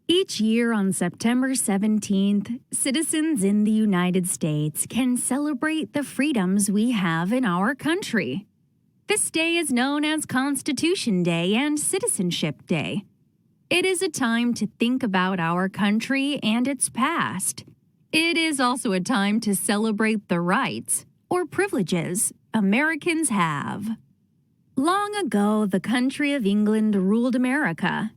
Each year on September 17th, citizens in the United States can celebrate the freedoms we have in our country. This day is known as Constitution Day and Citizenship Day. It is a time to think about our country and its past. It is also a time to celebrate the rights, or privileges, Americans have. Long ago, the country of England ruled America.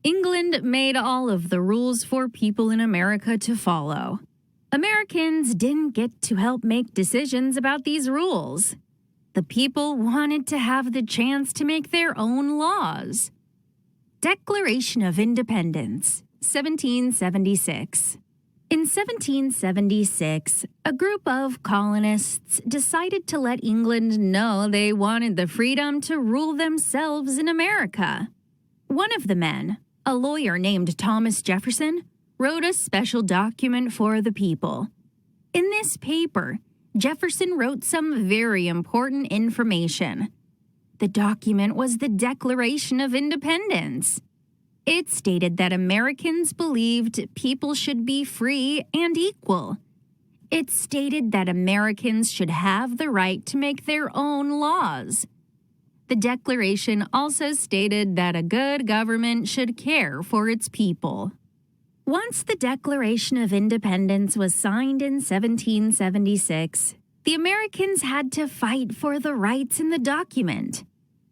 England made all of the rules for people in America to follow. Americans didn't get to help make decisions about these rules. The people wanted to have the chance to make their own laws. Declaration of Independence, 1776. In 1776, a group of colonists decided to let England know they wanted the freedom to rule themselves in America. One of the men, a lawyer named Thomas Jefferson, wrote a special document for the people. In this paper, Jefferson wrote some very important information. The document was the Declaration of Independence. It stated that Americans believed people should be free and equal. It stated that Americans should have the right to make their own laws. The Declaration also stated that a good government should care for its people. Once the Declaration of Independence was signed in 1776, the Americans had to fight for the rights in the document.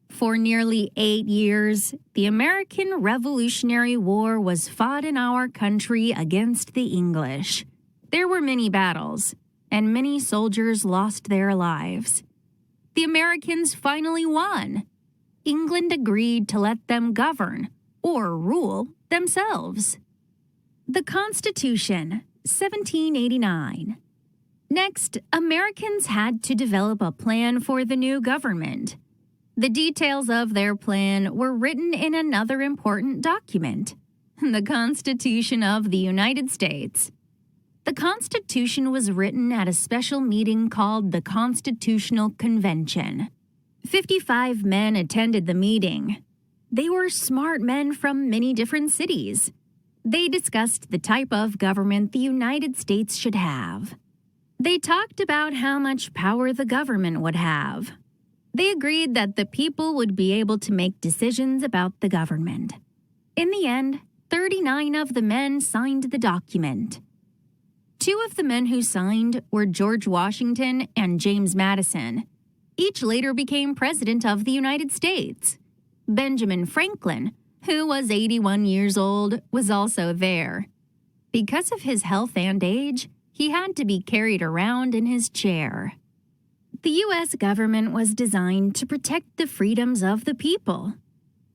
For nearly 8 years, the American Revolutionary War was fought in our country against the English. There were many battles, and many soldiers lost their lives. The Americans finally won. England agreed to let them govern, or rule, themselves. The Constitution, 1789. Next, Americans had to develop a plan for the new government. The details of their plan were written in another important document, the Constitution of the United States. The Constitution was written at a special meeting called the Constitutional Convention. 55 men attended the meeting. They were smart men from many different cities. They discussed the type of government the United States should have. They talked about how much power the government would have. They agreed that the people would be able to make decisions about the government. In the end, 39 of the men signed the document. 2 of the men who signed were George Washington and James Madison. Each later became President of the United States. Benjamin Franklin, who was 81 years old, was also there. Because of his health and age, he had to be carried around in his chair. The U.S. government was designed to protect the freedoms of the people.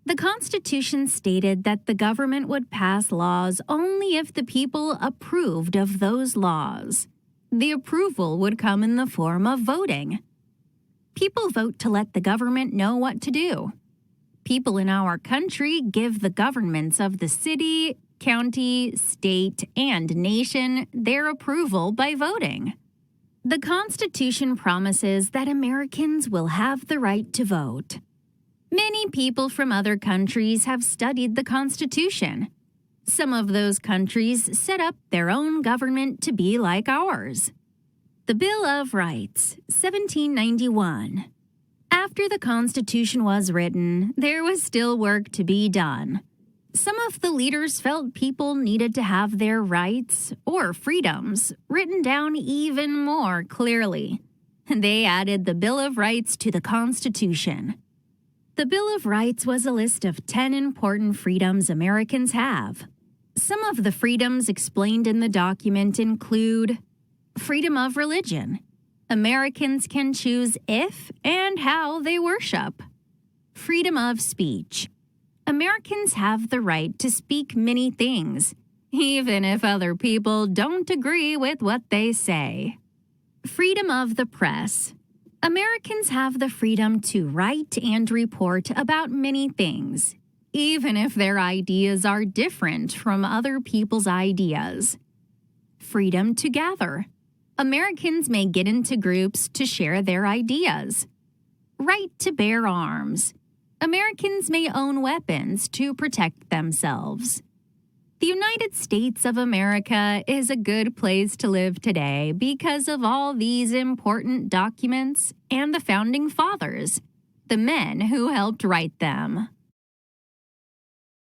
The Constitution stated that the government would pass laws only if the people approved of those laws. The approval would come in the form of voting. People vote to let the government know what to do. People in our country give the governments of the city, county, state, and nation their approval by voting. The Constitution promises that Americans will have the right to vote. Many people from other countries have studied the Constitution. Some of those countries set up their own government to be like ours. The Bill of Rights, 1791. After the Constitution was written, there was still work to be done. Some of the leaders felt people needed to have their rights, or freedoms, written down even more clearly. They added the Bill of Rights to the Constitution. The Bill of Rights was a list of 10 important freedoms Americans have. Some of the freedoms explained in the document include freedom of religion. Americans can choose if and how they worship. Freedom of speech. Americans have the right to speak many things, even if other people don't agree with what they say. Freedom of the press. Americans have the freedom to write and report about many things, even if their ideas are different from other people's ideas. Freedom to gather. Americans may get into groups to share their ideas. Right to bear arms. Americans may own weapons to protect themselves. The United States of America is a good place to live today because of all these important documents and the founding fathers, the men who helped write them.